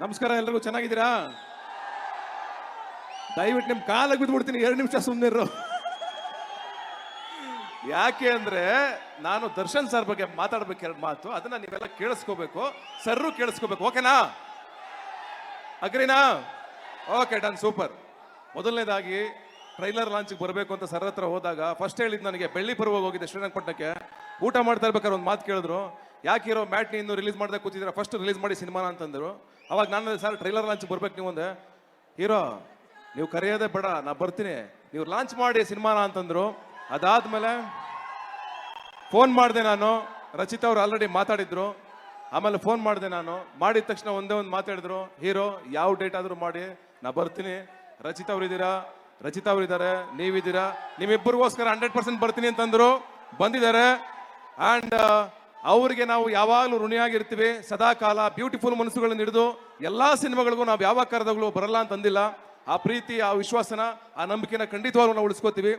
ನಮಸ್ಕಾರ, ಎಲ್ರಿಗೂ ಚೆನ್ನಾಗಿದ್ದೀರಾ? ದಯವಿಟ್ಟು ನಿಮ್ ಕಾಲಾಗಿ ಬಿದ್ದುಬಿಡ್ತೀನಿ, 2 ನಿಮಿಷ ಸುಮ್ಮನಿರು. ಯಾಕೆ ಅಂದ್ರೆ ನಾನು ದರ್ಶನ್ ಸರ್ ಬಗ್ಗೆ ಮಾತಾಡ್ಬೇಕು 2 ಮಾತು, ಅದನ್ನ ನೀವೆಲ್ಲ ಕೇಳಿಸ್ಕೋಬೇಕು, ಸರ್ರು ಕೇಳಿಸ್ಕೋಬೇಕು. ಓಕೆನಾ? ಅಗ್ರಿನಾ? Okay, done, super. ಮೊದಲನೇದಾಗಿ ಟ್ರೈಲರ್ ಲಾಂಚ್ಗೆ ಬರಬೇಕು ಅಂತ ಸರ್ ಹತ್ರ ಹೋದಾಗ ಫಸ್ಟ್ ಹೇಳಿದ್ ನನಗೆ, ಬೆಳ್ಳಿ ಪರ್ವಾಗಿ ಹೋಗಿದ್ದೆ ಶ್ರೀರಂಗಪಟ್ಟಣಕ್ಕೆ. ಊಟ ಮಾಡ್ತಾ ಇರ್ಬೇಕಾದ್ರೆ ಒಂದು ಮಾತು ಕೇಳಿದ್ರು, ಯಾಕೆ ಹೀರೋ ಮ್ಯಾಟ್ನಿ ಇನ್ನು ರಿಲೀಸ್ ಮಾಡ್ದೆ ಕೂತಿದ್ದೀರಾ, ಫಸ್ಟ್ ರಿಲೀಸ್ ಮಾಡಿ ಸಿನಿಮಾನ ಅಂತಂದ್ರು. ಅವಾಗ ನಾನು, ಸರ್ ಟ್ರೈಲರ್ ಲಾಂಚ್ ಬರ್ಬೇಕು ನೀವು ಒಂದೇ. ಹೀರೋ ನೀವು ಕರೆಯೋದೇ ಬೇಡ, ನಾ ಬರ್ತೀನಿ, ನೀವು ಲಾಂಚ್ ಮಾಡಿ ಸಿನಿಮಾನ ಅಂತಂದ್ರು. ಅದಾದ್ಮೇಲೆ ಫೋನ್ ಮಾಡಿದೆ ನಾನು, ರಚಿತಾ ಅವ್ರು ಆಲ್ರೆಡಿ ಮಾತಾಡಿದ್ರು. ಆಮೇಲೆ ಫೋನ್ ಮಾಡಿದೆ ನಾನು, ಮಾಡಿದ ತಕ್ಷಣ ಒಂದೇ ಒಂದು ಮಾತಾಡಿದ್ರು, ಹೀರೋ ಯಾವ ಡೇಟ್ ಆದ್ರೂ ಮಾಡಿ, ನಾ ಬರ್ತೀನಿ. ರಚಿತಾ ಅವ್ರು ಇದ್ದೀರಾ, ರಚಿತಾ ಅವ್ರು ಇದ್ದಾರೆ, ನೀವಿದ್ದೀರಾ, ನಿಮ್ಮಿಬ್ಬರಿಗೋಸ್ಕರ 100% ಬರ್ತೀನಿ ಅಂತಂದ್ರು. ಬಂದಿದ್ದಾರೆ. ಆ್ಯಂಡ್ ಅವ್ರಿಗೆ ನಾವು ಯಾವಾಗಲೂ ಋಣಿಯಾಗಿರ್ತೀವಿ ಸದಾ ಕಾಲ. ಬ್ಯೂಟಿಫುಲ್ ಮನಸ್ಸುಗಳನ್ನು ಹಿಡಿದು ಎಲ್ಲಾ ಸಿನಿಮಾಗಳಿಗೂ ನಾವು ಯಾವಾಗ ಕರೆದಾಗಲೂ ಬರಲ್ಲ ಅಂತಂದಿಲ್ಲ. ಆ ಪ್ರೀತಿ, ಆ ವಿಶ್ವಾಸನ, ಆ ನಂಬಿಕೆನ ಖಂಡಿತವಾಗ್ಲೂ ನಾವು ಉಳಿಸ್ಕೋತೀವಿ.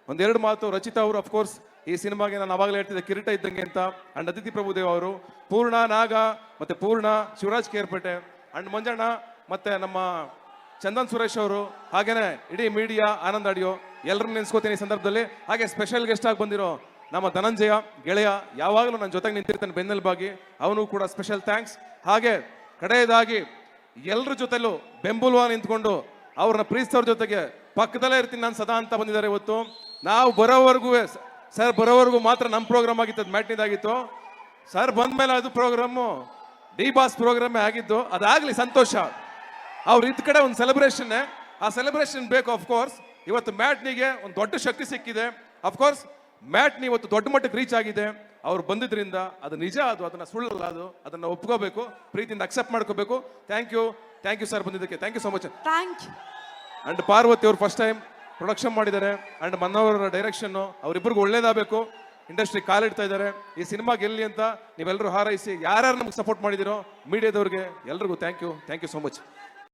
1-2 ಮಾತು. ರಚಿತಾ ಅವರು ಅಫ್ಕೋರ್ಸ್ ಈ ಸಿನಿಮಾಗೆ ನಾನು ಅವಾಗಲೇ ಹೇಳ್ತಿದ್ದೆ ಕಿರೀಟ ಇದ್ದಂಗೆ ಅಂತ. ಅಂಡ್ ಅದಿತಿ ಪ್ರಭುದೇವ್ ಅವರು, ಪೂರ್ಣ ನಾಗ, ಮತ್ತೆ ಪೂರ್ಣ, ಶಿವರಾಜ್ ಕೇರ್ಪೇಟೆ, ಅಂಡ್ ಮಂಜಣ್ಣ, ಮತ್ತೆ ನಮ್ಮ ಚಂದನ್ ಸುರೇಶ್ ಅವರು, ಹಾಗೇನೆ ಇಡೀ ಮೀಡಿಯಾ, ಆನಂದ್ ಆಡಿಯೋ, ಎಲ್ಲರನ್ನ ನೆನೆಸ್ಕೋತೀನಿ ಈ ಸಂದರ್ಭದಲ್ಲಿ. ಹಾಗೆ ಸ್ಪೆಷಲ್ ಗೆಸ್ಟ್ ಆಗಿ ಬಂದಿರೋ ನಮ್ಮ ಧನಂಜಯ ಗೆಳೆಯ, ಯಾವಾಗಲೂ ನನ್ನ ಜೊತೆಗೆ ನಿಂತಿರ್ತಾನೆ ಬೆನ್ನೆಲುಬಾಗಿ, ಅವನು ಕೂಡ ಸ್ಪೆಷಲ್ ಥ್ಯಾಂಕ್ಸ್. ಹಾಗೆ ಕಡೆಯದಾಗಿ ಎಲ್ಲರ ಜೊತೆಲೂ ಬೆಂಬಲವಾಗಿ ನಿಂತ್ಕೊಂಡು ಅವ್ರನ್ನ ಪ್ರೀತಿಸೋರ ಜೊತೆಗೆ ಪಕ್ಕದಲ್ಲೇ ಇರ್ತೀನಿ ನಾನು ಸದಾ ಅಂತ ಬಂದಿದ್ದಾರೆ ಇವತ್ತು. ನಾವು ಬರೋವರೆಗೂ, ಸರ್ ಬರೋವರೆಗೂ ಮಾತ್ರ ನಮ್ಮ ಪ್ರೋಗ್ರಾಮ್ ಆಗಿತ್ತು, ಅದು ಮ್ಯಾಟ್ನಿದಾಗಿತ್ತು. ಸರ್ ಬಂದ್ಮೇಲೆ ಅದು ಪ್ರೋಗ್ರಾಮು ಡಿ ಬಾಸ್ ಪ್ರೋಗ್ರಾಮೇ ಆಗಿದ್ದು. ಅದಾಗಲಿ ಸಂತೋಷ. ಅವ್ರು ಇದ್ ಕಡೆ ಒಂದು ಸೆಲೆಬ್ರೇಷನ್, ಆ ಸೆಲೆಬ್ರೇಷನ್ ಬೇಕು. ಅಫ್ಕೋರ್ಸ್ ಇವತ್ತು ಮ್ಯಾಟ್ನಿಗೆ ಒಂದು ದೊಡ್ಡ ಶಕ್ತಿ ಸಿಕ್ಕಿದೆ. ಅಫ್ಕೋರ್ಸ್ ಮ್ಯಾಟ್ನಿ ಇವತ್ತು ದೊಡ್ಡ ಮಟ್ಟಕ್ಕೆ ರೀಚ್ ಆಗಿದೆ. ಅವ್ರು ಬಂದಿದ್ರಿಂದ ಅದು ನಿಜ, ಅದು ಅದನ್ನ ಸುಳ್ಳಲ್ಲ, ಅದು ಅದನ್ನ ಒಪ್ಕೋಬೇಕು, ಪ್ರೀತಿಯಿಂದ ಅಕ್ಸೆಪ್ಟ್ ಮಾಡ್ಕೋಬೇಕು. ಥ್ಯಾಂಕ್ ಯು ಸರ್ ಬಂದಿದ್ದಕ್ಕೆ, thank you so much. Thank you. And Parvathi ಅವ್ರು ಫಸ್ಟ್ ಟೈಮ್ ಪ್ರೊಡಕ್ಷನ್ ಮಾಡಿದ್ದಾರೆ. ಅಂಡ್ ಮನ್ನವರ ಡೈರೆಕ್ಷನ್, ಅವರಿಬ್ಬರಿಗೂ ಒಳ್ಳೇದಾಗಬೇಕು. ಇಂಡಸ್ಟ್ರಿ ಕಾಲಿಡ್ತಾ ಇದ್ದಾರೆ. ಈ ಸಿನಿಮಾ ಗೆಲ್ಲಿ ಅಂತ ನೀವೆಲ್ಲರೂ ಹಾರೈಸಿ, ಯಾರ್ಯಾರು ನಮ್ಗೆ ಸಪೋರ್ಟ್ ಮಾಡಿದಿರೋ ಮೀಡಿಯಾದವ್ರಿಗೆ ಎಲ್ರಿಗೂ ಥ್ಯಾಂಕ್ ಯು ಸೊ ಮಚ್.